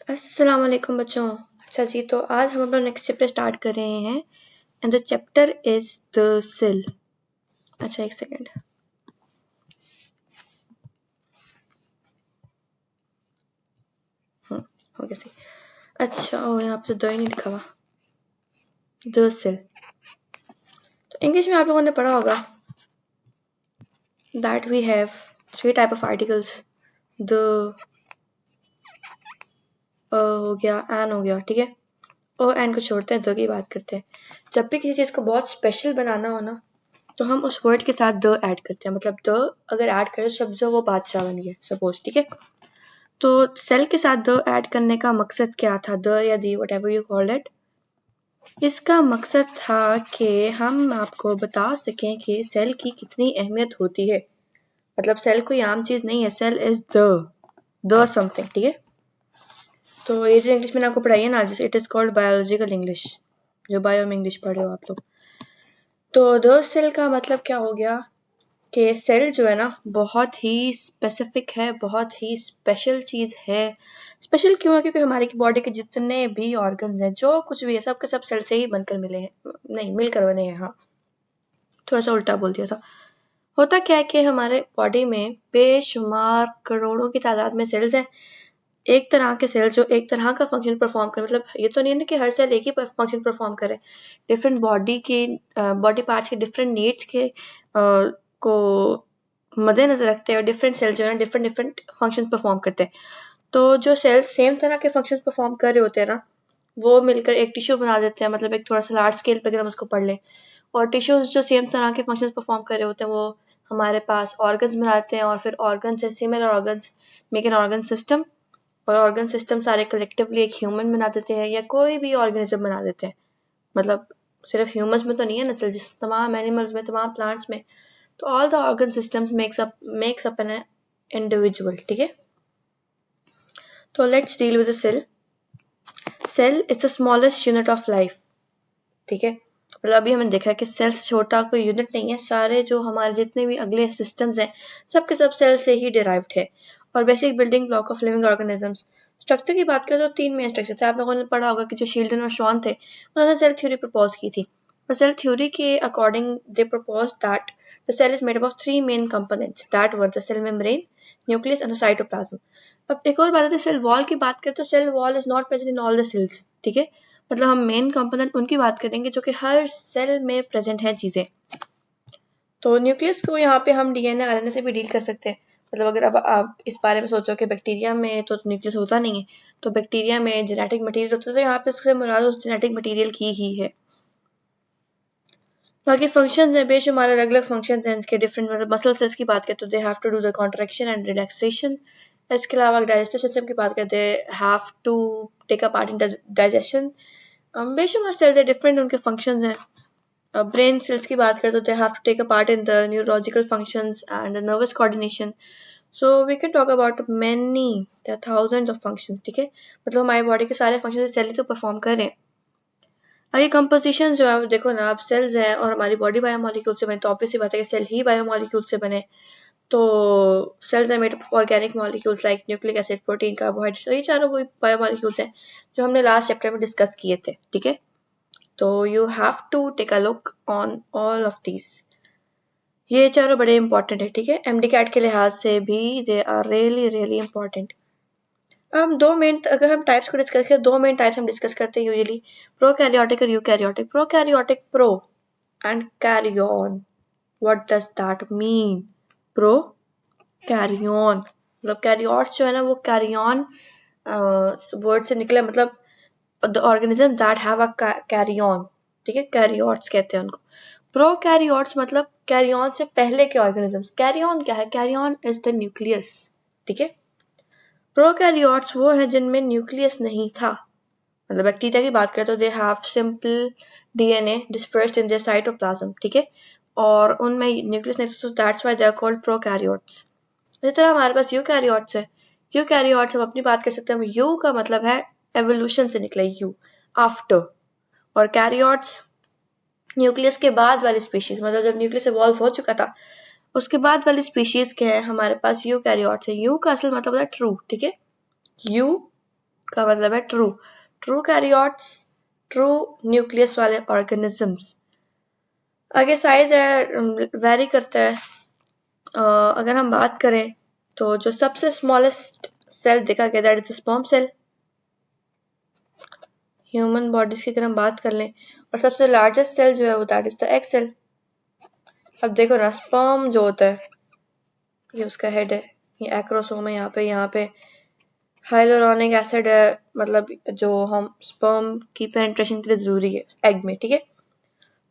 अस्सलाम वालेकुम बच्चों। अच्छा जी, तो आज हम अपना नेक्स्ट चैप्टर स्टार्ट कर रहे हैं and the chapter is the cell. अच्छा एक सेकेंड। हो गया सही। अच्छा यहाँ पे तो द ही नहीं लिखा हुआ, द सेल। तो इंग्लिश में आप लोगों ने पढ़ा होगा that we have three type of articles. The हो गया, एन हो गया, ठीक है। ओ एन को छोड़ते हैं, द की बात करते हैं। जब भी किसी चीज को बहुत स्पेशल बनाना हो ना, तो हम उस वर्ड के साथ द ऐड करते हैं। मतलब द अगर ऐड करें शब्द जो वो बादशाह बन गया सपोज, ठीक है। तो सेल के साथ द ऐड करने का मकसद क्या था, द या the whatever you called it. इसका मकसद था कि हम आपको बता सकें कि सेल की कितनी अहमियत होती है। मतलब सेल कोई आम चीज नहीं है, सेल इज द समथिंग, ठीक है। तो ये जो इंग्लिश मैंने आपको पढ़ाई है ना, जैसे it is called biological English, जो बायो में इंग्लिश पढ़ रहे हो आप लोग। तो द सेल का मतलब क्या हो गया कि सेल जो है ना बहुत ही स्पेसिफिक है, बहुत ही स्पेशल चीज है। स्पेशल क्यों है? क्योंकि हमारी बॉडी के जितने भी ऑर्गन्स हैं, जो कुछ भी है, सब के सब सेल से ही बनकर मिले हैं, नहीं मिलकर बने हैं। हाँ, थोड़ा सा उल्टा बोल दिया था। होता क्या है कि हमारे बॉडी में बेशुमार करोड़ों की तादाद में सेल्स हैं। एक तरह के सेल जो एक तरह का फंक्शन परफॉर्म करे, मतलब ये तो नहीं है ना कि हर सेल एक ही फंक्शन परफॉर्म करे। डिफरेंट बॉडी पार्ट्स के डिफरेंट नीड्स के को मद्देनजर रखते हैं, और डिफरेंट सेल जो है डिफरेंट डिफरेंट फंक्शन परफॉर्म करते हैं। तो जो सेल्स सेम तरह के फंक्शन परफॉर्म कर रहे होते हैं ना, वो मिलकर एक टिश्यू बना देते हैं। मतलब एक थोड़ा सा लार्ज स्केल पे अगर हम उसको पढ़ लें, और टिश्यूज जो सेम तरह के फंक्शन परफॉर्म कर रहे होते हैं, वो हमारे पास ऑर्गन्स बनाते हैं, और फिर ऑर्गन से similar organs make an organ system, और ऑर्गन सिस्टम सारे कलेक्टिवली एक ह्यूमन बना देते हैं, या कोई भी ऑर्गेनिज्म बना देते हैं। मतलब सिर्फ ह्यूमंस में तो नहीं है ना सेल, जिस तमाम एनिमल्स में, तमाम प्लांट्स में। तो all the organ systems makes up an individual, ठीक है। तो let's deal with the cell. Cell is the smallest unit of life, ठीक है। मतलब अभी हमने देखा कि सेल से छोटा कोई यूनिट नहीं है। सारे जो हमारे जितने भी अगले सिस्टम्स हैं, सब के सब सेल से ही डिराइव्ड है। और basic building block of living organisms. Structure की बात करें तो तीन मेन स्ट्रक्चर थे। आप लोगों ने पढ़ा होगा कि जो शील्डन और शॉन थे, उन्होंने सेल थ्योरी प्रपोज की थी। और सेल थ्योरी के according they propose that the cell is made up of three main components that were the cell membrane, nucleus and the cytoplasm. अब एक और बात है, सेल वॉल की बात करें तो cell wall is not present in all the cells, ठीक है। मतलब हम मेन कंपोनेंट उनकी बात करेंगे जो कि हर सेल में प्रेजेंट है चीजें। तो न्यूक्लियस को यहाँ पे हम डीएनए आरएनए से भी डील कर सकते हैं। मतलब अगर अब आप इस बारे में सोचो कि बैक्टीरिया में तो न्यूक्लियस होता नहीं है, तो बैक्टीरिया में जेनेटिक मटेरियल होता है, तो यहाँ पे उससे मुराद उस जेनेटिक मटेरियल की ही है। बाकी फंक्शंस हैं बेशुमार, अलग अलग फंक्शंस हैं इसके डिफरेंट। मतलब मसल सेल्स की बात करें तो they have to do the contraction and relaxation. इसके अलावा डाइजेस्टिव सिस्टम की बात करें, they have to take a part in digestion. बेशुमार सेल्स है, डिफरेंट उनके फंक्शंस हैं। ब्रेन सेल्स की बात करें तो they have to take a part in the neurological functions and the nervous coordination. So we can talk about many, there are thousands of functions, ठीक है। मतलब हमारी बॉडी के सारे फंक्शन सेल ही तो परफॉर्म कर रहे हैं। आगे कंपोजिशन जो है देखो ना, आप सेल्स हैं और हमारी बॉडी बायोमोलिक्यूल से बने, तो ऑब्वियस सी बात है कि सेल ही बायोमोलिक्यूल से बने। तो cells are made up of organic molecules like nucleic acid, protein, carbohydrates. ये चारों वही बायोमोलिक्यूल्स हैं जो हमने लास्ट चैप्टर में डिस्कस किए थे, ठीक है। तो you have to take a look on all of these. ये चारों बड़े इंपॉर्टेंट है, ठीक है। एमडीकैट के लिहाज से भी they are really really important. हम अगर हम टाइप्स को डिस्कस करें, दो मेन टाइप्स हम डिस्कस करते हैं यूजुअली, प्रोकैरियोटिक और eukaryotic. Prokaryotic, pro and karyon. What does that mean? Pro karyon मतलब कैरियोट्स जो है ना, वो कैरियन वर्ड से निकले, मतलब the organism that have a karyon, ठीक है। कैरियोट्स कहते हैं उनको। प्रोकैरियोट्स मतलब कैरियन से पहले के ऑर्गेनिजम्स। कैरियन क्या है? कैरियन इज द न्यूक्लियस, ठीक है। प्रोकैरियोट्स वो है जिनमें न्यूक्लियस नहीं था। मतलब बैक्टीरिया की बात करें तो they have simple DNA dispersed in their cytoplasm, ठीक है। और उनमें न्यूक्लियस नहीं था, तो that's why they are called prokaryotes. इसी तरह हमारे पास यूकैरियोट्स है। यूकैरियोट्स हम अपनी बात कर सकते हैं, यू का मतलब है एवोल्यूशन से निकले, यू आफ्टर। और कैरियोट्स न्यूक्लियस के बाद वाली स्पीशीज, मतलब जब न्यूक्लियस इवॉल्व हो चुका था उसके बाद वाली स्पीशीज के है हमारे पास यूकैरियोट्स है। यू का असल मतलब है ट्रू, ठीक है। यू का मतलब है true. True karyotes, true nucleus वाले ऑर्गेनिजम्स। आगे साइज है वेरी करता है। अगर हम बात करें तो जो सबसे स्मॉलेस्ट सेल देखा गया that is sperm cell. Human bodies की अगर हम बात कर लें, और सबसे लार्जेस्ट सेल जो है वो that is the egg cell. अब देखो ना, स्पर्म जो होता है ये उसका हेड है, ये एक्रोसोम है, यहाँ पे हाइलोरोनिक एसिड है, मतलब जो हम स्पर्म की पेनिट्रेशन के लिए जरूरी है एग में, ठीक है।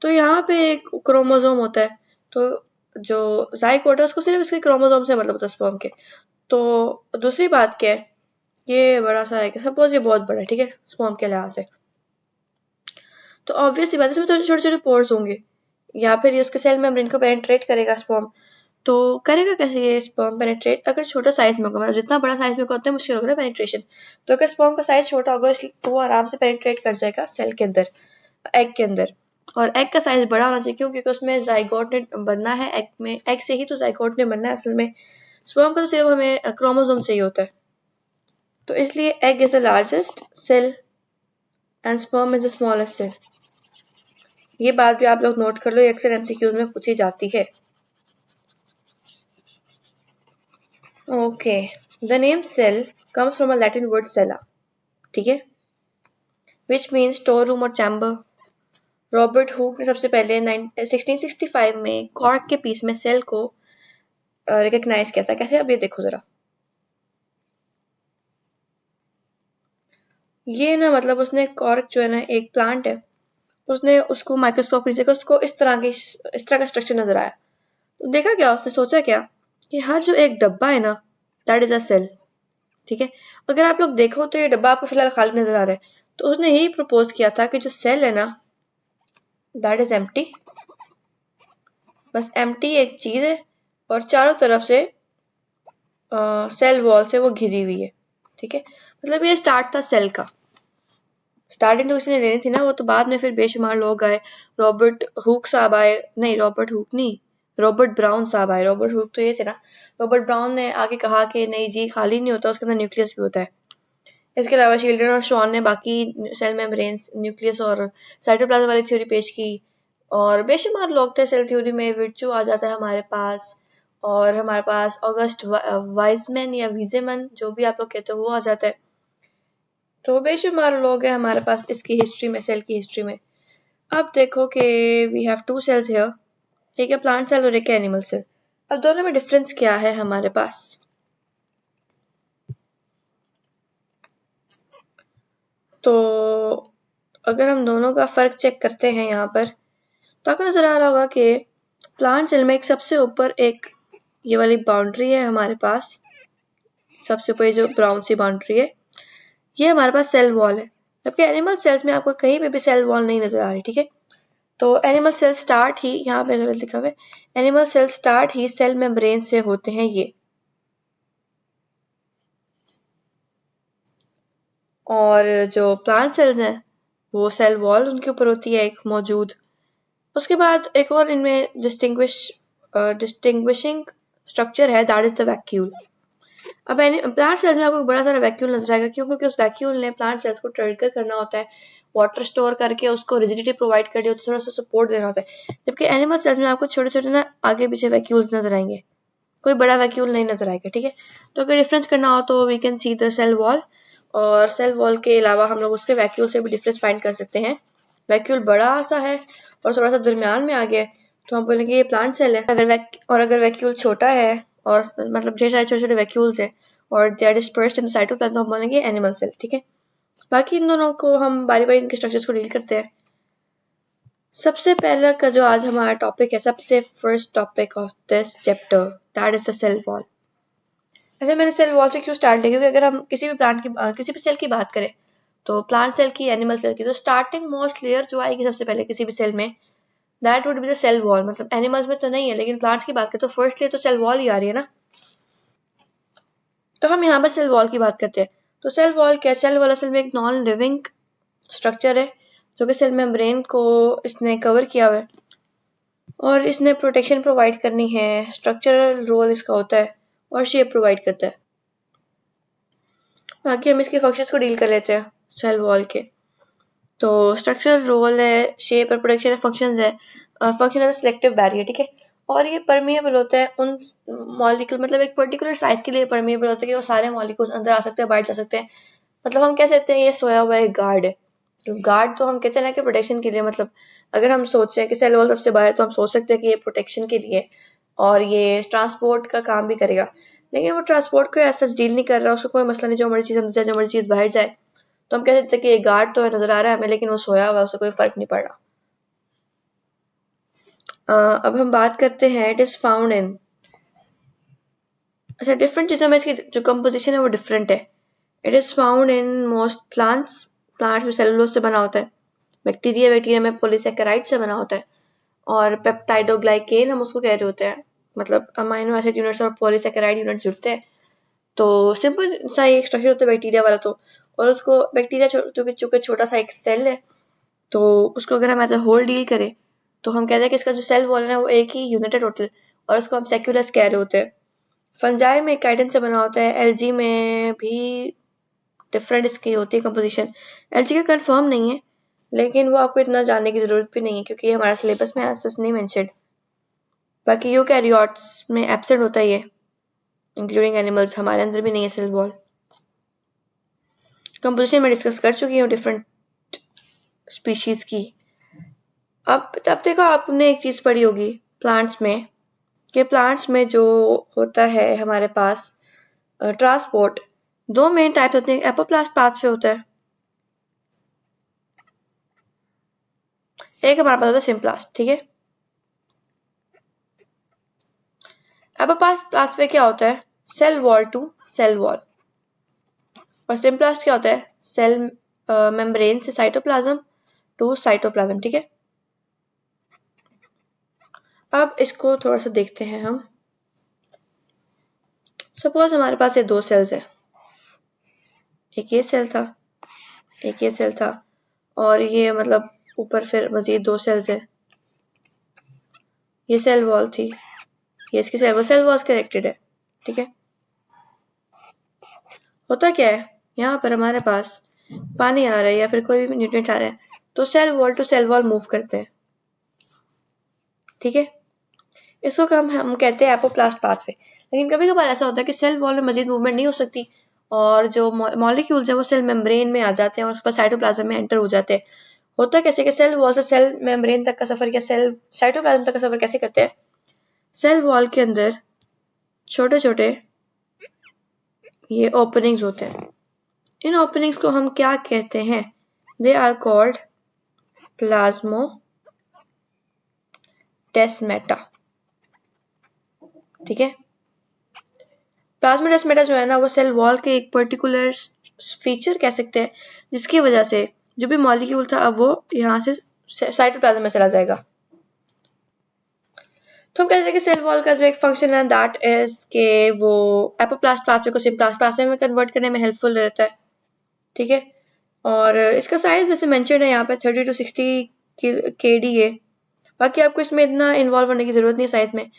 तो यहाँ पे एक क्रोमोसोम होता है, तो जो जाइगोट है उसको सिर्फ इसके क्रोमोसोम से मतलब होता है स्पर्म के। तो दूसरी बात क्या है, ये बड़ा सा है, सपोज ये बहुत बड़ा है, ठीक है, स्पर्म के लिहाज से, तो ऑब्वियस सी बात है इसमें तो छोटे छोटे पोर्स होंगे, या फिर ये उसके सेल मेम्ब्रेन को पेनिट्रेट करेगा स्पर्म। तो करेगा कैसे ये स्पर्म पेनिट्रेट? अगर छोटा साइज में होगा, मतलब जितना बड़ा साइज में होगा उतना मुश्किल होगा ना पेनिट्रेशन। तो अगर स्पर्म का साइज छोटा होगा तो वो आराम से पेनिट्रेट कर जाएगा सेल के अंदर, एग के अंदर। और एग का साइज बड़ा होना चाहिए, क्यों? क्योंकि उसमें जाइगोट ने बनना है एग में, एग से ही तो जाइगोट ने बनना है असल में। स्पर्म का तो सिर्फ हमें क्रोमोसोम चाहिए होता है। तो इसलिए egg is the largest cell and sperm is the smallest cell. ये बात भी आप लोग नोट कर लो, ये अक्सर एमसीक्यूज में पूछी जाती है। Okay, the name cell comes from a Latin word cella, ठीक है, विच मीन्स स्टोर रूम और चैम्बर। रॉबर्ट हुक ने सबसे पहले 1665 में कॉर्क के पीस में सेल को रिकग्नाइज किया था। कैसे? अब ये देखो जरा, ये ना मतलब उसने कॉर्क जो है ना, एक प्लांट है, उसने उसको माइक्रोस्कोप नीचे का उसको इस तरह का स्ट्रक्चर नजर आया। तो देखा क्या उसने, सोचा क्या कि हर जो एक डब्बा है ना दैट इज अ सेल, ठीक है। अगर आप लोग देखो तो ये डब्बा आपको फिलहाल खाली नजर आ रहा है, तो उसने यही प्रपोज किया था कि जो सेल है ना दैट इज एम्प्टी, बस एम्प्टी एक चीज है, और चारों तरफ से सेल वॉल से वो घिरी हुई है, ठीक है। मतलब ये स्टार्ट था सेल का। स्टार्टिंग तो किसी ने लेनी थी ना, वो तो बाद में फिर बेशुमार लोग आए। रॉबर्ट हुक साहब आए, नहीं रॉबर्ट हुक नहीं, रॉबर्ट ब्राउन साहब आए। रॉबर्ट हुक तो ये थे ना, रॉबर्ट ब्राउन ने आगे कहा कि नहीं जी, खाली नहीं होता, उसके अंदर न्यूक्लियस भी होता है। इसके अलावा शिल्डन और शॉन ने बाकी सेल मेम्ब्रेन्स, न्यूक्लियस और साइटोप्लाज्म वाली थ्योरी पेश की। और बेशुमार लोग थे सेल थ्योरी में। विर्चू आ जाता है हमारे पास, और हमारे पास ऑगस्ट वाइजमैन या वीजेमन, जो भी आप लोग कहते हो, वो आ जाता है। तो बेशुमार लोग हैं हमारे पास इसकी हिस्ट्री में, सेल की हिस्ट्री में। अब देखो कि we have two cells here, एक है प्लांट सेल और एक है एनिमल सेल। अब दोनों में डिफरेंस क्या है हमारे पास? तो अगर हम दोनों का फर्क चेक करते हैं यहाँ पर, तो आपको नजर आ रहा होगा कि प्लांट सेल में एक सबसे ऊपर एक ये वाली बाउंड्री है हमारे पास, सबसे ऊपर जो ब्राउन सी बाउंड्री है, ये हमारे पास सेल वॉल है। जबकि एनिमल सेल्स में आपको कहीं पे भी सेल वॉल नहीं नजर आ रही, ठीक है। तो एनिमल सेल स्टार्ट ही, यहाँ पे गलत लिखा हुआ है, एनिमल सेल स्टार्ट ही सेल मेम्ब्रेन से होते हैं ये। और जो प्लांट सेल्स हैं वो सेल वॉल उनके ऊपर होती है एक मौजूद। उसके बाद एक और इनमें डिस्टिंग्विशिंग स्ट्रक्चर है, दैट इज द वैक्यूल। अब प्लांट सेल्स में आपको बड़ा सारा वैक्यूल नजर आएगा, क्यों? क्योंकि उस वैक्यूल ने प्लांट सेल्स को ट्रिगर करना होता है, वाटर स्टोर करके उसको रिजिडिटी प्रोवाइड करनी होती है, थोड़ा सा सपोर्ट देना होता है। जबकि एनिमल सेल्स में आपको छोटे छोटे ना आगे पीछे वैक्यूल्स नजर आएंगे, कोई बड़ा वैक्यूल नहीं नजर आएगा, ठीक है। तो अगर डिफरेंस करना हो तो we can see the cell wall, और सेल वॉल के अलावा हम लोग उसके वैक्यूल से भी डिफरेंस फाइंड कर सकते हैं। वैक्यूल बड़ा सा है और थोड़ा सा दरमियान में आ गया है, तो हम बोलेंगे ये प्लांट सेल है। अगर वैक्यूल छोटा है और मतलब ढेर सारे छोटे छोटे वैक्यूल्स है और they are dispersed in the cytoplasm, तो हम बोलेंगे एनिमल सेल, ठीक है। बाकी इन दोनों को हम बारी बारी इनके स्ट्रक्चर्स को डील करते हैं। सबसे पहला का जो आज हमारा टॉपिक है, सबसे first topic of this chapter, that is the cell wall. ऐसे मैंने सेल वॉल से क्यों स्टार्ट लिया, क्योंकि अगर हम किसी भी प्लांट की किसी भी सेल की बात करें, तो प्लांट सेल की, एनिमल सेल की, तो स्टार्टिंग मोस्ट लेयर जो आएगी सबसे पहले किसी भी सेल में, that would be the cell wall. मतलब एनिमल्स में तो नहीं है, लेकिन प्लांट्स की बात करें तो फर्स्ट लेयर तो सेल वॉल ही आ रही है ना। तो हम यहाँ पर सेल वॉल की बात करते हैं। तो सेल वॉल क्या? सेल वॉल असल में एक नॉन लिविंग स्ट्रक्चर है, जो कि सेल मेम्ब्रेन को इसने कवर किया हुआ है, और इसने प्रोटेक्शन प्रोवाइड करनी है, स्ट्रक्चरल रोल इसका होता है, और शेप प्रोवाइड करता है। बाकी हम इसके फंक्शंस को डील कर लेते हैं सेल वॉल के। तो स्ट्रक्चर, रोल है, शेप और प्रोडक्शन फंक्शंस है। फंक्शन है सिलेक्टिव बैरियर, ठीक है। और ये परमिएबल होता है उन मॉलिक्यूल, मतलब एक पर्टिकुलर साइज के लिए परमिएबल होता है कि वो सारे मॉलिक्यूल्स अंदर आ सकते हैं, बाहर जा सकते हैं। मतलब हम कह सकते हैं ये सोया हुआ है गार्ड है। तो गार्ड तो हम कहते हैं ना कि प्रोटेक्शन के लिए, मतलब अगर हम सोचते हैं कि सेल वॉल सबसे बाहर, तो हम सोच सकते हैं कि ये प्रोटेक्शन के लिए और ये ट्रांसपोर्ट का काम भी करेगा। लेकिन वो ट्रांसपोर्ट को ऐसा डील नहीं कर रहा, उसको कोई मसला नहीं, जो मर्जी चीज़ अंदर जाए, जो मर्जी चीज़ बाहर जाए। तो हम कह सकते हैं कि ये गार्ड तो नजर आ रहा है हमें, लेकिन वो सोया हुआ है, उससे कोई फर्क नहीं पड़ रहा। अब हम बात करते हैं इट इज फाउंड इन। अच्छा, डिफरेंट चीज़ों में इसकी जो कंपोजिशन है वो डिफरेंट है। It is found in most plants. Plants में सेलुलोज से बना होता है। बैक्टीरिया में पॉलीसेकेराइड से बना होता है। और पेप्टाइडोग्लाइकेन हम उसको कह रहे होते हैं, मतलब अमाइनो एसिड यूनिट्स और पॉलीसेकेराइड यूनिट्स जुड़ते हैं। तो सिंपल सा एक स्ट्रक्चर होता है बैक्टीरिया वाला। तो और उसको बैक्टीरिया चूंकि छोटा सा एक सेल है, तो उसको अगर हम एज अ होल डील करें तो हम कहते हैं कि इसका जो सेल वॉल है वो एक ही यूनिट है टोटल, और उसको हम सेक्यूलस कह रहे होते हैं। फंजाई में काइटिन से बना होता है। एलजी में भी डिफरेंट इसकी होती है कंपोजिशन। एलजी का कंफर्म नहीं है, लेकिन वो आपको इतना जानने की जरूरत भी नहीं है क्योंकि हमारा सिलेबस में ऐसा नहीं मेंशन्ड। बाकी यूकैरियोट्स में एब्सेंट होता है ये, इंक्लूडिंग एनिमल्स। हमारे अंदर भी नहीं है सेल वॉल। कंपोजिशन में डिस्कस कर चुकी हूँ डिफरेंट स्पीशीज की। अब तब देखो, आपने एक चीज पढ़ी होगी प्लांट्स में, कि प्लांट्स में जो होता है हमारे पास ट्रांसपोर्ट, दो मेन टाइप्स होते हैं। एपोप्लास्ट पाथवे होता है, एक हमारे पास होता है सिम्प्लास्ट, ठीक है। एपोप्लास्ट पाथवे क्या होता है? Cell wall to cell wall. और सिम्प्लास्ट क्या होता है? सेल मेम्ब्रेन से साइटोप्लाज्म टू साइटोप्लाज्म, ठीक है। अब इसको थोड़ा सा देखते हैं हम। सपोज हमारे पास ये दो सेल्स है, एक ये सेल था, एक ये सेल था, और ये मतलब ऊपर फिर मजीद दो सेल्स है। ये सेल वॉल थी, ये इसकी सेल वॉल कनेक्टेड है, ठीक है। होता क्या है, यहाँ पर हमारे पास पानी आ रहा है या फिर कोई भी न्यूट्रिएंट्स आ रहे हैं, तो cell wall to cell wall move करते हैं, ठीक है। इसको हम कहते हैं एपोप्लास्ट पाथवे। लेकिन कभी कभार ऐसा होता है कि सेल वॉल में मजीद मूवमेंट नहीं हो सकती, और जो मॉलिक्यूल्स हैं वो सेल मेम्ब्रेन में आ जाते हैं और उस पर साइटोप्लाज्म में एंटर हो जाते हैं। होता कैसे कि सेल वॉल से सेल मेम्ब्रेन तक का सफर या सेल साइटोप्लाज्म तक का सफर कैसे करते हैं? सेल वॉल के अंदर छोटे छोटे ये ओपनिंग्स होते हैं। इन ओपनिंग्स को हम क्या कहते हैं? दे आर कॉल्ड प्लाज्मोडेस्माटा, ठीक है। प्लाज्मोडेस्माटा जो है ना, वो सेल वॉल के एक पर्टिकुलर फीचर कह सकते हैं, जिसकी वजह से जो भी मॉलिक्यूल था अब वो यहाँ से साइटोप्लाज्म में चला जाएगा। तो हम कहते हैं कि सेल वॉल का जो एक फंक्शन है दैट इज के वो एपोप्लास्ट पाथवे को सिम्प्लास्ट पाथवे में कन्वर्ट करने में हेल्पफुल रहता है, ठीक है। और इसका साइज वैसे मेंशन्ड है यहाँ पे 30 to 60 kD है। बाकी आपको इसमें इतना इन्वॉल्व होने की जरूरत नहीं है साइज में।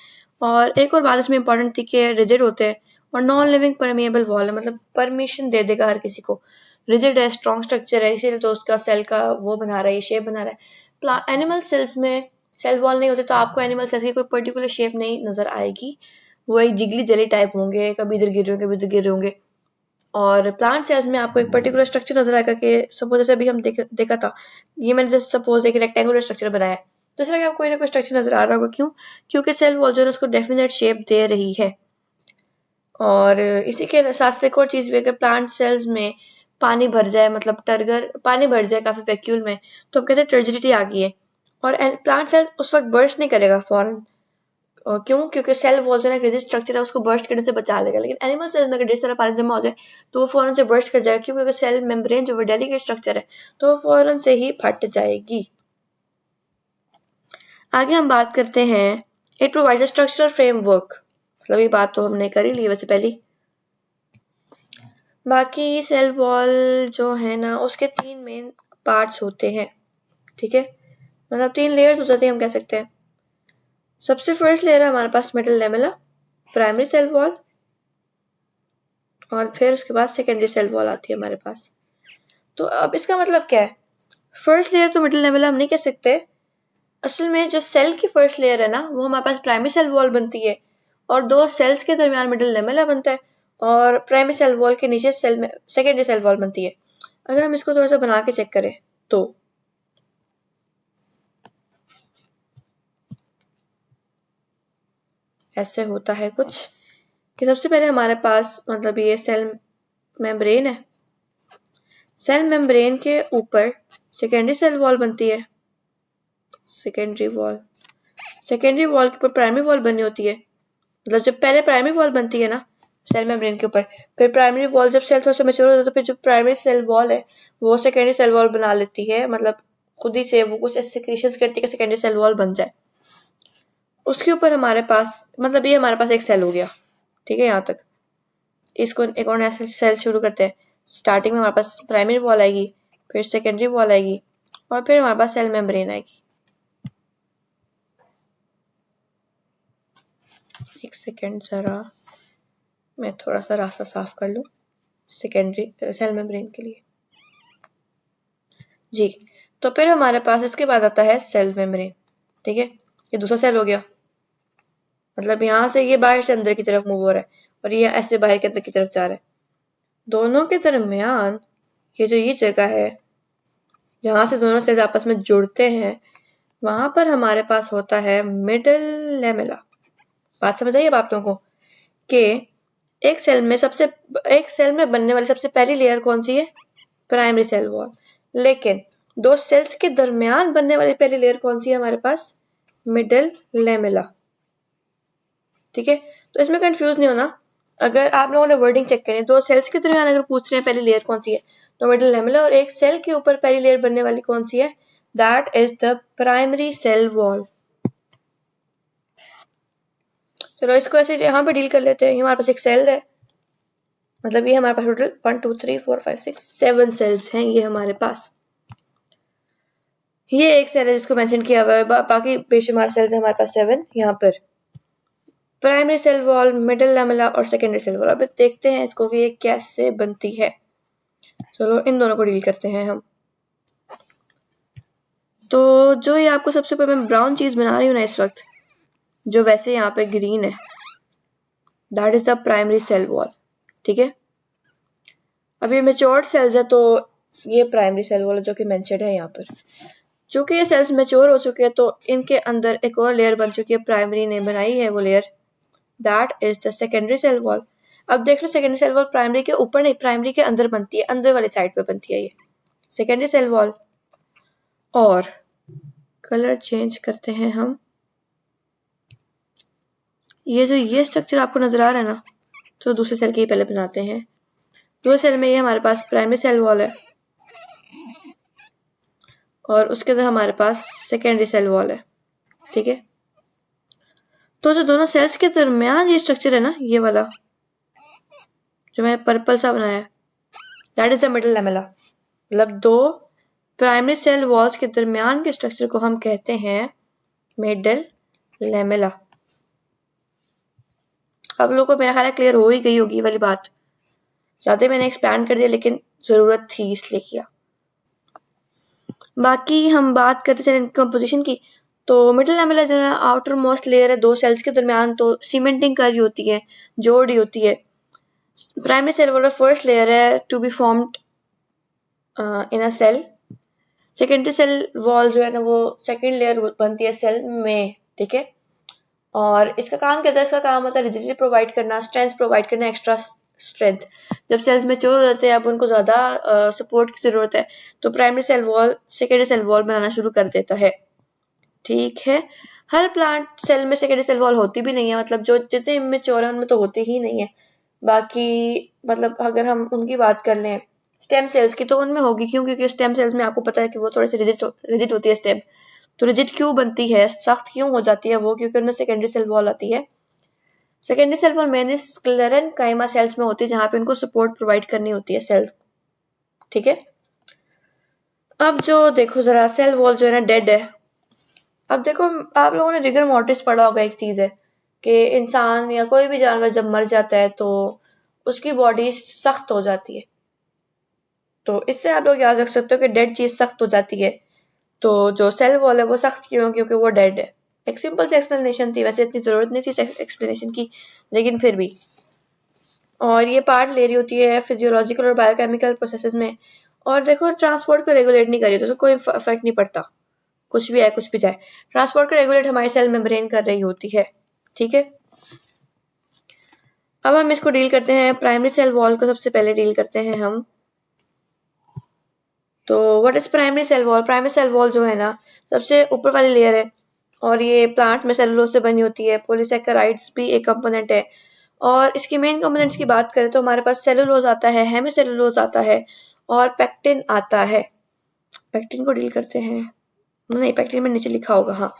और एक और बात इसमें इंपॉर्टेंट थी कि रिजिड होते हैं और नॉन लिविंग परमिएबल वॉल है, मतलब परमिशन दे देगा हर किसी को। रिजिड है, स्ट्रॉन्ग स्ट्रक्चर है, इसीलिए तो उसका सेल का वो बना रहा है, शेप बना रहा है। एनिमल सेल्स में सेल वॉल नहीं होते, तो आपको एनिमल सेल्स की कोई पर्टिकुलर शेप नहीं नजर आएगी। वो एक जिगली जेली टाइप होंगे, कभी इधर गिर रहे होंगे, कभी इधर गिर रहे होंगे। और प्लांट सेल्स में आपको एक पर्टिकुलर स्ट्रक्चर नजर आएगा कि सपोज जैसे अभी हम देखा था, ये मैंने जैसे सपोज एक रेक्टेंगुलर स्ट्रक्चर बनाया है, तो इस तरह आपको कोई ना कोई स्ट्रक्चर नजर आ रहा होगा। क्यों? क्योंकि सेल वॉल जो है उसको डेफिनेट शेप दे रही है। और इसी के साथ एक और चीज भी, अगर प्लांट सेल्स में पानी भर जाए, मतलब टर्गर पानी भर जाए काफी वैक्यूल में, तो हम कहते हैं टर्जिडिटी आ गई है। और प्लांट सेल उस वक्त बर्स्ट नहीं करेगा फौरन। क्यों? क्योंकि सेल वॉल जो है रिजिड स्ट्रक्चर है, उसको बर्स्ट करने से बचा लेगा। लेकिन एनिमल सेल में अगर ढेर सारा पानी जमा हो जाए तो वो फौरन से बर्स्ट कर जाएगा। क्यों? क्योंकि सेल मेम्ब्रेन जो डेलिकेट स्ट्रक्चर है, तो वो फौरन से ही फट जाएगी। आगे हम बात करते हैं it provides a structural framework. मतलब ये बात तो हमने कर ही ली वैसे पहली। बाकी सेल वॉल जो है ना, उसके 3 मेन पार्ट्स होते हैं, ठीक है। मतलब 3 लेयर्स हो जाते हैं हम कह सकते हैं। सबसे फर्स्ट लेयर है हमारे पास middle lamella, primary cell wall. और फिर उसके बाद सेकेंडरी सेल वॉल आती है हमारे पास। तो अब इसका मतलब क्या है, फर्स्ट लेयर तो मिडिल लेवल हम नहीं कह सकते। असल में जो सेल की फर्स्ट लेयर है ना, वो हमारे पास प्राइमरी सेल वॉल बनती है और दो सेल्स के दरमियान मिडिल लेमेला बनता है, और प्राइमरी सेल वॉल के नीचे सेल में सेकेंडरी सेल वॉल बनती है। अगर हम इसको थोड़ा सा बना के चेक करें तो ऐसे होता है कुछ कि सबसे पहले हमारे पास मतलब ये सेल मेम्ब्रेन है, सेल मेम्ब्रेन के ऊपर सेकेंडरी सेल वॉल बनती है, सेकेंडरी वॉल, सेकेंडरी वॉल के ऊपर प्राइमरी वॉल बनी होती है। मतलब जब पहले प्राइमरी वॉल बनती है ना सेल मेम्ब्रेन के ऊपर, फिर प्राइमरी वॉल जब सेल थोड़ा सा मैच्योर होता है तो फिर जो प्राइमरी सेल वॉल है वो सेकेंडरी सेल वॉल बना लेती है, मतलब खुद ही से वो कुछ ऐसे सिक्रीशंस करती है कि सेकेंडरी सेल वॉल बन जाए। उसके ऊपर हमारे पास मतलब ये हमारे पास एक सेल हो गया, ठीक है। यहाँ तक इसको एक और ऐसे सेल शुरू करते हैं। स्टार्टिंग में हमारे पास प्राइमरी वॉल आएगी, फिर सेकेंडरी वॉल आएगी और फिर हमारे पास सेल मेम्ब्रेन आएगी। एक सेकेंड जरा मैं थोड़ा सा रास्ता साफ कर लूँ सेकेंडरी सेल मेम्ब्रेन के लिए जी। तो फिर हमारे पास इसके बाद आता है सेल मेम्ब्रेन, ठीक है। ये दूसरा सेल हो गया, मतलब यहाँ से ये बाहर से अंदर की तरफ मूव हो रहा है और ये ऐसे बाहर के अंदर की तरफ जा रहा है। दोनों के दरमियान ये जो ये जगह है जहाँ से दोनों सेल आपस में जुड़ते हैं, वहां पर हमारे पास होता है मिडल लेमेला। बात समझ आई अब आप लोगों को कि एक सेल में बनने वाली सबसे पहली लेयर कौन सी है, प्राइमरी सेल वॉल। लेकिन दो सेल्स के दरमियान बनने वाली पहली लेयर कौन सी है हमारे पास, मिडल लेमेला, ठीक है। तो इसमें कंफ्यूज नहीं होना। अगर आप लोगों ने वर्डिंग चेक करें, दो सेल्स के दरमियान अगर पूछ रहे हैं पहली लेयर कौन सी है तो मिडल लेमेला, और एक सेल के ऊपर पहली लेयर बनने वाली कौन सी है, that is the primary cell wall. चलो इसको ऐसे यहाँ पे डील कर लेते हैं। ये हमारे पास एक सेल है, मतलब ये हमारे पास टोटल 1 2 3 4 5 6 7 सेल्स हैं ये हमारे पास। ये एक सेल है जिसको मेंशन किया हुआ है, बाकी बेशुमार सेल्स है हमारे पास 7 यहाँ पर। Primary cell wall, middle lamella और सेकेंडरी सेल वॉल। अब देखते हैं इसको कि ये कैसे बनती है। चलो इन दोनों को डील करते हैं हम। तो जो ये आपको सबसे पहले मैं ब्राउन चीज बना रही हूँ ना इस वक्त, जो वैसे यहाँ पे ग्रीन है, that is the primary cell wall, ठीक है। अब ये मेच्योर्ड सेल्स है तो ये प्राइमरी सेल वॉल जो कि मेंशन्ड है यहाँ पर। चूंकि ये सेल्स मेच्योर हो चुके हैं तो इनके अंदर एक और लेयर बन चुकी है, प्राइमरी ने बनाई है वो layer, that is the secondary cell wall. अब देख लो सेकेंडरी सेल वॉल प्राइमरी के ऊपर नहीं, प्राइमरी के अंदर बनती है, अंदर वाली साइड पे बनती है ये सेकेंडरी सेल वॉल। और कलर चेंज करते हैं हम। ये जो ये स्ट्रक्चर आपको नजर आ रहा है ना, तो दूसरे सेल के पहले बनाते हैं। दो सेल में ये हमारे पास प्राइमरी सेल वॉल है और उसके अंदर हमारे पास सेकेंडरी सेल वॉल है, ठीक है। तो जो दोनों सेल्स के दरमियान ये स्ट्रक्चर है ना, ये वाला जो मैंने पर्पल सा बनाया है, that is the middle lamella. मतलब दो प्राइमरी सेल वॉल्स के दरमियान के स्ट्रक्चर को हम कहते हैं मिडल लेमेला। अब लोगों को मेरा ख्याल है क्लियर हो ही गई होगी ये वाली बात। ज्यादा मैंने एक्सपैंड कर दिया लेकिन जरूरत थी इसलिए किया। बाकी हम बात करते चले कंपोजिशन की। तो मिडिल लेमेला जो है आउटर मोस्ट लेयर है दो सेल्स के दरमियान, तो सीमेंटिंग कर रही होती है, जोड़ रही होती है। प्राइमरी सेल वाला फर्स्ट लेयर है to be formed in a cell. Secondary cell wall जो है ना वो सेकेंड लेयर बनती है सेल में, ठीक है। और इसका काम क्या होता है, इसका काम होता है रिजिडिटी प्रोवाइड करना, स्ट्रेंथ प्रोवाइड करना, एक्स्ट्रा स्ट्रेंथ। जब सेल्स मेच्योर हो जाते हैं, अब उनको ज्यादा सपोर्ट की जरूरत है, तो primary cell wall secondary cell wall बनाना शुरू कर देता है, ठीक है। हर प्लांट सेल में सेकेंडरी सेल वॉल होती भी नहीं है, मतलब जो जितने इमेच्योर है उनमें तो होती ही नहीं है। बाकी मतलब अगर हम उनकी बात कर लें स्टेम सेल्स की तो उनमें होगी, क्यों, क्योंकि स्टेम सेल्स में आपको पता है कि वो थोड़ी सी रिजिड होती है स्टेम। तो रिजिड क्यों बनती है, सख्त क्यों हो जाती है वो, क्योंकि उनमें सेकेंडरी सेल वॉल आती है। Secondary cell wall mainly sclerenchyma cells में होती है जहां पे उनको सपोर्ट प्रोवाइड करनी होती है सेल, ठीक है। अब जो देखो जरा सेल वॉल जो है ना डेड है। अब देखो आप लोगों ने रिगर मोर्टिस पढ़ा होगा, एक चीज है कि इंसान या कोई भी जानवर जब मर जाता है तो उसकी बॉडी सख्त हो जाती है। तो इससे आप लोग याद रख सकते हो कि डेड चीज सख्त हो जाती है, तो जो सेल वॉल है वो सख्त क्यों? क्योंकि वो डेड है। एक सिंपल सी एक्सप्लेनेशन थी, वैसे इतनी जरूरत नहीं थी एक्सप्लेनेशन की, लेकिन फिर भी। और ये पार्ट ले रही होती है फिजियोलॉजिकल और बायोकेमिकल प्रोसेसेस में। और देखो, ट्रांसपोर्ट को रेगुलेट नहीं कर रही तो कोई फर्क नहीं पड़ता, कुछ भी है कुछ भी जाए। ट्रांसपोर्ट को रेगुलेट हमारी सेल मेम्ब्रेन कर रही होती है, ठीक है। अब हम इसको डील करते हैं, प्राइमरी सेल वॉल को सबसे पहले डील करते हैं हम। तो what is primary cell wall? Primary cell wall जो है ना, सबसे ऊपर वाली लेयर है, और ये प्लांट में सेलुलोज से बनी होती है। पॉलीसेकेराइड्स भी एक कंपोनेंट है। और इसकी मेन कंपोनेंट्स की बात करें तो हमारे पास सेलुलोज आता है, हेमिसेलुलोज आता है, और पेक्टिन आता है। पेक्टिन को डील करते हैं, नहीं पेक्टिन में नीचे लिखा होगा, हाँ।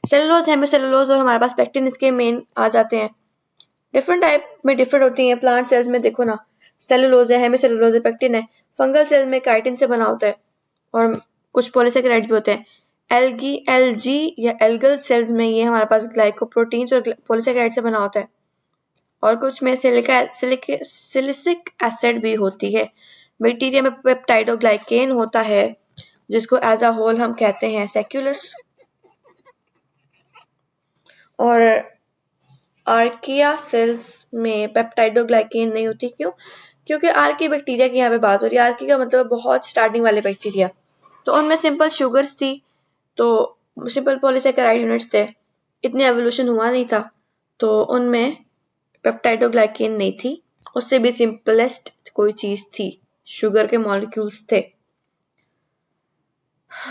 सेलुलोज, हेमिसेलुलोज और हमारे पास पेक्टिन इसके मेन आ जाते हैं। डिफरेंट टाइप में डिफरेंट होती हैं। प्लांट सेल्स में देखो ना, सेलुलोज है, हेमिसेलुलोज है, पेक्टिन है। फंगल सेल में काइटिन से बना होता है, और कुछ पॉलीसेकेराइड्स भी होते हैं। एलजी या एल्गल सेल्स में ये हमारे पास ग्लाइकोप्रोटीन्स और पॉलीसेकेराइड से बना होता है। और कुछ में सिलिसिक एसिड भी होती है। बैक्टीरिया में पेप्टाइडोग्लाइकेन होता है, जिसको एज अ होल हम कहते हैं सेक्युलस। और आर्किया सेल्स में पेप्टाइडोग्लाइकेन नहीं होती, क्यों? क्योंकि आर्की बैक्टीरिया की यहाँ पे बात हो रही है। आर्की का मतलब बहुत स्टार्टिंग वाले बैक्टीरिया, तो उनमें सिंपल शुगर्स थी, तो सिंपल पॉलीसेकेराइड यूनिट्स थे, इतनी एवोल्यूशन हुआ नहीं था, तो उनमें पेप्टाइडोग्लाइकेन नहीं थी। उससे भी सिंपलेस्ट कोई चीज थी, शुगर के मॉलिक्यूल्स थे।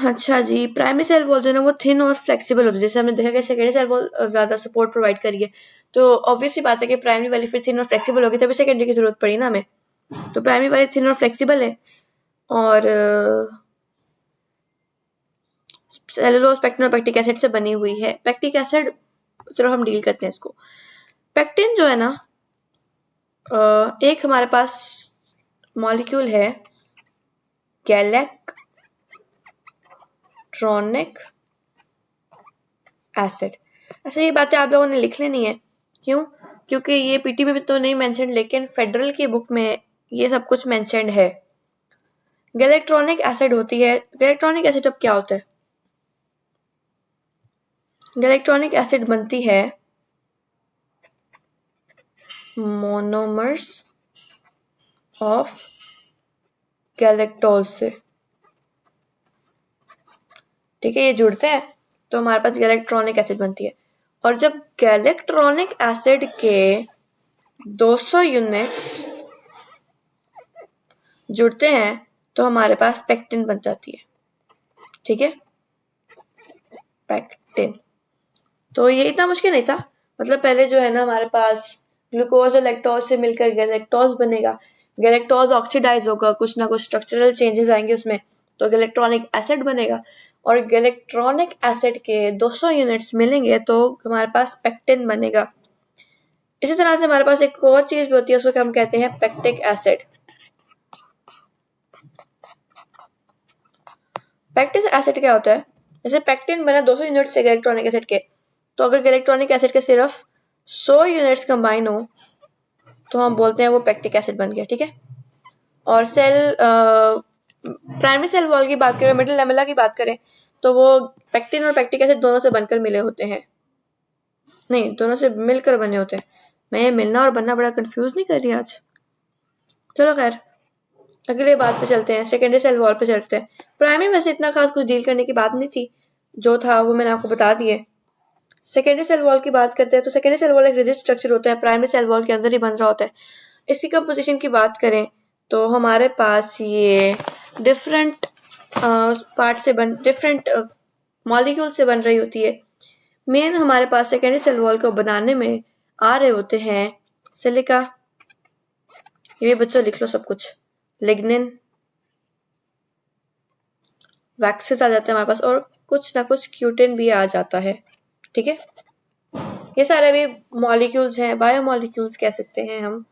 अच्छा जी, प्राइमरी सेल वॉल जो है ना वो थिन और फ्लेक्सिबल होती है, जैसे हमने देखा कि सेकेंडरी सेल वॉल ज्यादा सपोर्ट प्रोवाइड करी है, तो ऑब्वियसली बात है कि प्राइमरी वाली फिर थिन और फ्लेक्सिबल होगी, तभी सेकेंडरी की जरूरत पड़ी ना हमें। तो प्राइमरी वाली थिन और फ्लेक्सिबल है, और सेलुलोज, पेक्टिन और पेक्टिक एसिड से बनी हुई है। पेक्टिक एसिड चलो हम डील करते हैं इसको। पेक्टिन जो है ना, एक हमारे पास मॉलिक्यूल है गैलेक्ट्रॉनिक एसिड। अच्छा, ये बातें आप लोगों ने लिख लेनी है, क्यों? क्योंकि ये पीटीबी में तो नहीं मेंशन, लेकिन फेडरल की बुक में ये सब कुछ मेंशन्ड है। गैलेक्ट्रॉनिक एसिड होती है। गैलेक्ट्रॉनिक एसिड अब क्या होता है? गैलेक्ट्रॉनिक एसिड बनती है मोनोमर्स ऑफ गैलेक्टोज से, ठीक है। ये जुड़ते हैं तो हमारे पास गैलेक्ट्रॉनिक एसिड बनती है। और जब गैलेक्ट्रॉनिक एसिड के 200 यूनिट्स जुड़ते हैं तो हमारे पास पेक्टिन बन जाती है, ठीक है। पेक्टिन, तो ये इतना मुश्किल नहीं था। मतलब पहले जो है ना हमारे पास ग्लूकोज और लैक्टोज से मिलकर गैलेक्टोज बनेगा। गैलेक्टोज ऑक्सीडाइज होगा, कुछ ना कुछ स्ट्रक्चरल चेंजेस आएंगे उसमें, तो गैलेक्ट्रॉनिक एसिड बनेगा। और गैलेक्ट्रॉनिक एसिड के 200 यूनिट्स मिलेंगे तो हमारे पास पेक्टिन बनेगा। इसी तरह से हमारे पास एक और चीज भी होती है, उसको हम कहते हैं पेक्टिक एसिड। पेक्टिक एसिड क्या होता है? जैसे पेक्टिन बना 200 यूनिट से गैलेक्ट्रॉनिक एसिड के, तो अगर गैलेक्ट्रॉनिक एसिड के सिर्फ 100 यूनिट्स कंबाइन हो तो हम बोलते हैं वो पेक्टिक एसिड बन गया, ठीक है। और प्राइमरी सेल वॉल की बात करें, मिडिल लैमेला की बात करें, तो वो पेक्टिन और पेक्टिक एसिड दोनों से बनकर मिले होते हैं, नहीं दोनों से मिलकर बने होते हैं। मैं ये मिलना और बनना बड़ा कंफ्यूज नहीं कर रही आज। चलो खैर, अगले बात पे चलते हैं, सेकेंडरी सेल वॉल पे चलते हैं। प्राइमरी में से इतना खास कुछ डील करने की बात नहीं थी, जो था वो मैंने आपको बता दिए। सेकेंडरी सेल वॉल की बात करते हैं, तो सेकेंडरी सेल वॉल एक रिजिड स्ट्रक्चर होता है, प्राइमरी सेल वॉल के अंदर ही बन रहा होता है। इसकी कंपोजिशन की बात करें तो हमारे पास ये डिफरेंट पार्ट से डिफरेंट मॉलिक्यूल से बन रही होती है। मेन हमारे पास सेकेंडरी सेल वॉल को बनाने में आ रहे होते हैं सिलिका, ये बच्चों लिख लो सब कुछ, लिग्निन, वैक्सेस आ जाते हैं हमारे पास, और कुछ ना कुछ क्यूटिन भी आ जाता है, ठीक है। ये सारे भी मॉलिक्यूल्स हैं, बायोमॉलिक्यूल्स कह सकते हैं हम।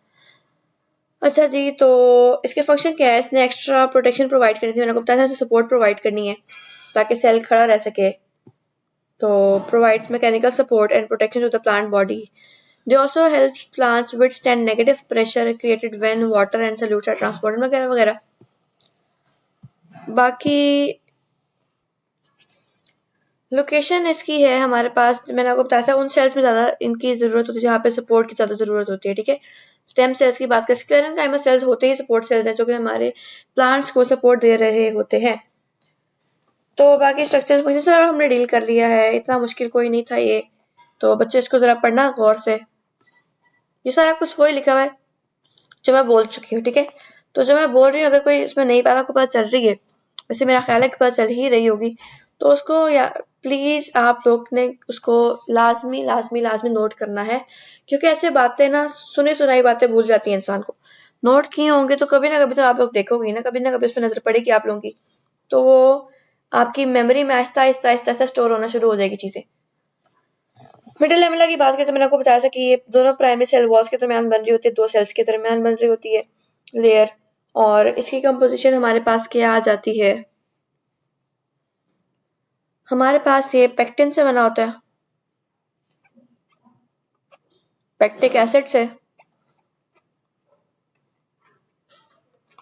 अच्छा जी, तो इसके फंक्शन क्या है? इसने एक्स्ट्रा प्रोटेक्शन प्रोवाइड करनी थी, मैंने आपको बताया था, सपोर्ट प्रोवाइड करनी है ताकि सेल खड़ा रह सके। तो provides mechanical support and protection to the plant body. They also help plants withstand negative pressure created when water and solutes are transported वगैरह वगैरह। बाकी लोकेशन इसकी है हमारे पास, मैंने आपको बताया था उन सेल्स में ज़्यादा इनकी ज़रूरत होती है जहाँ पे सपोर्ट की ज़्यादा ज़रूरत होती है, ठीक है। स्टेम सेल्स की बात करें, स्क्लेरेंकाइमा सेल्स होते ही सपोर्ट सेल्स हैं जो कि हमारे प्लांट्स को सपोर्ट दे रहे होते हैं। तो बाकी स्ट्रक्चर फंक्शन सारा हमने डील कर लिया है, इतना मुश्किल कोई नहीं था ये। तो बच्चों इसको ज़रा पढ़ना गौर से, ये सारा कुछ वही लिखा हुआ है जो मैं बोल चुकी हूँ, ठीक है। तो जो मैं बोल रही हूँ अगर कोई इसमें नई बात आपको पता चल रही है, वैसे मेरा ख्याल है कि पता चल ही रही होगी, तो उसको या प्लीज़ आप लोग ने उसको लाजमी लाजमी लाजमी नोट करना है, क्योंकि ऐसे बातें ना सुनी सुनाई बातें भूल जाती हैं इंसान को। नोट किए होंगे तो कभी ना कभी तो आप लोग देखोगे ना, कभी ना कभी उस पर नजर पड़ेगी आप लोगों की, तो वो आपकी मेमोरी में आहिस्ता आहिस्ता आहिस्ता आहिस्ता स्टोर होना शुरू हो जाएगी चीजें। मिडिल लेमेला की बात करें तो मैंने आपको बताया था कि ये दोनों प्राइमरी सेल वॉल्स के दरमियान बन रही होती है, दो सेल्स के दरमियान बन रही होती है लेयर, और इसकी कंपोजिशन हमारे पास क्या आ जाती है, हमारे पास ये पेक्टिन से बना होता है, पेक्टिक एसिड से,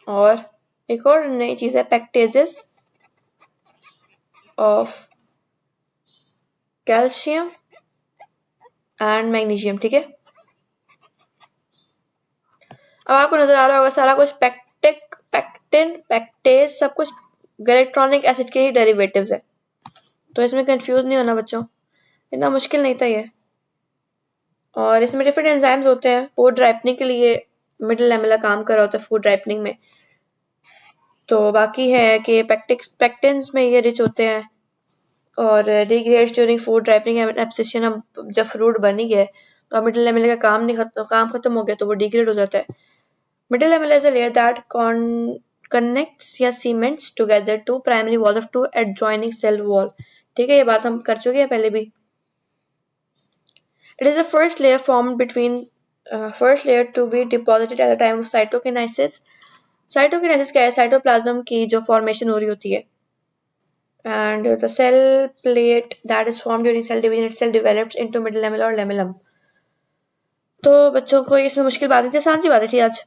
और एक और नई चीज है पेक्टेजेस ऑफ कैल्शियम एंड मैग्नीशियम, ठीक है। अब आपको नजर आ रहा होगा सारा कुछ पेक्टिक, पेक्टिन, पेक्टेज सब कुछ गैलेक्ट्रॉनिक एसिड के ही डेरिवेटिव्स है, तो इसमें कंफ्यूज नहीं होना बच्चों, इतना मुश्किल नहीं था ये। और इसमें डिफरेंट एंजाइम्स होते हैं फूड राइपनिंग के लिए, मिडिल लेमेला काम कर रहा होता है फूड राइपनिंग में। तो बाकी है कि पेक्टिन्स में ये रिच होते हैं और degrades during food ripening and abscission. हम जब फ्रूट बन ही गए तो मिडिल लेमेला का काम खत्म हो गया तो वो डिग्रेड हो जाता है। Middle lamella is a layer that connects या cements together to primary wall of two adjoining cell wall, ठीक है, ये बात हम कर चुके हैं पहले भी। It is the first layer formed between first layer to be deposited at the time of cytokinesis. Cytokinesis क्या है, साइटोप्लाज्म की जो फॉर्मेशन हो रही होती है, and the cell plate that is formed during cell division itself develops into middle lamella और lamellum। तो बच्चों को इसमें मुश्किल बात नहीं थी, आसान सी बातें थी आज।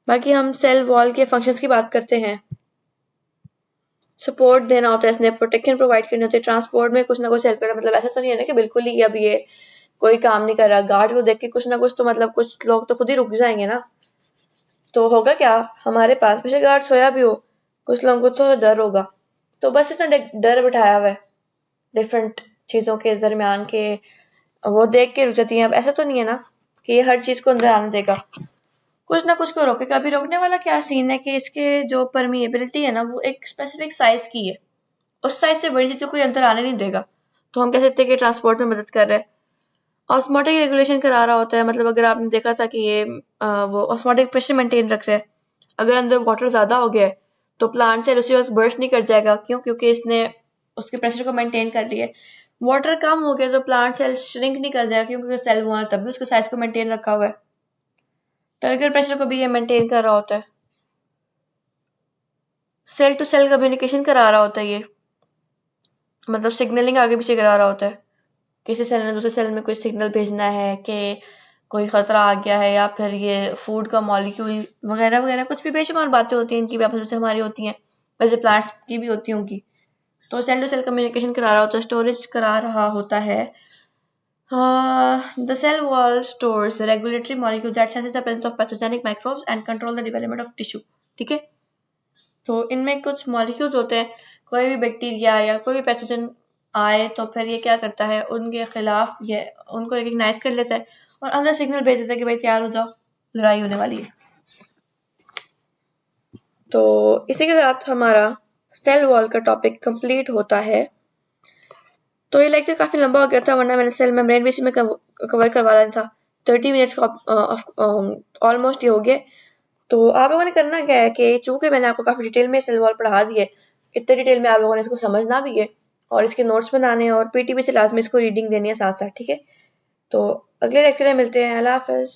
बाकी हम सेल वॉल के फंक्शंस की बात करते हैं। सपोर्ट देना होता है इसने, प्रोटेक्शन प्रोवाइड करनी होती है, ट्रांसपोर्ट में कुछ ना कुछ हेल्प करना, मतलब ऐसा तो नहीं है ना कि बिल्कुल ही अब ये कोई काम नहीं कर रहा, गार्ड को देख के कुछ ना कुछ तो मतलब कुछ लोग तो खुद ही रुक जाएंगे ना। तो होगा क्या, हमारे पास बेशक गार्ड सोया भी हो, कुछ लोगों को तो डर होगा, तो बस इतना डर बिठाया हुआ है डिफरेंट चीजों के दरमियान के, वो देख के रुक जाती है। अब ऐसा तो नहीं है ना कि ये हर चीज को अंदर आने देगा, कुछ ना कुछ को रोकेगा। अभी रोकने वाला क्या सीन है कि इसके जो परमिएबिलिटी है ना वो एक स्पेसिफिक साइज की है, उस साइज से बड़ी चीज को कोई अंदर आने नहीं देगा, तो हम कह सकते हैं कि ट्रांसपोर्ट में मदद कर रहा है। ऑस्मोटिक रेगुलेशन करा रहा होता है, मतलब अगर आपने देखा था कि ये वो ऑस्मोटिक प्रेशर मेंटेन रख रहा है, अगर अंदर वाटर ज्यादा हो गया है तो प्लांट सेल उसी वक्त बर्स्ट नहीं कर जाएगा, क्यों, क्योंकि इसने उसके प्रेशर को मेंटेन कर लिया है। वाटर कम हो गया तो प्लांट सेल श्रिंक नहीं कर जाएगा, क्योंकि सेल वॉल तब भी उसके साइज को मेंटेन रखा हुआ है। टारगेट प्रेशर को भी ये मेंटेन कर रहा होता है। सेल टू सेल कम्युनिकेशन करा रहा होता है ये, मतलब सिग्नलिंग आगे पीछे करा रहा होता है, किसी सेल ने दूसरे सेल में कोई सिग्नल भेजना है कि कोई खतरा आ गया है, या फिर ये फूड का मॉलिक्यूल वगैरह वगैरह, कुछ भी बेशुमार बातें होती हैं इनकी भी आपस में हमारी होती हैं, वैसे प्लांट्स की भी होती होंगी। तो सेल टू सेल कम्युनिकेशन करा रहा होता है, स्टोरेज करा रहा होता है। The cell wall stores the regulatory molecules that senses the presence of pathogenic microbes and control the development of tissue, ठीक है। तो इनमें कुछ मॉलिक्यूल्स होते हैं, कोई भी बैक्टीरिया या कोई भी पैथोजन आए तो फिर ये क्या करता है, उनके खिलाफ ये उनको रिकग्नाइज कर लेता है और अंदर सिग्नल भेज देता है कि भाई तैयार हो जाओ, लड़ाई होने वाली है। तो इसी के साथ हमारा सेल वॉल का टॉपिक कंप्लीट होता है। तो ये लेक्चर काफी लंबा हो गया था, वरना मैंने सेल मेम्ब्रेन भी इसी में कवर करवा लेना था। 30 मिनट्स का ऑलमोस्ट ये हो गया। तो आप लोगों ने करना क्या है कि चूंकि मैंने आपको काफी डिटेल में सेल वॉल पढ़ा दी है, इतने डिटेल में आप लोगों ने इसको समझना भी है और इसके नोट्स बनाने हैं और पीटी पे से लाजमी इसको रीडिंग देनी है साथ साथ, ठीक है। तो अगले लेक्चर में मिलते हैं, अल्लाह हाफिज।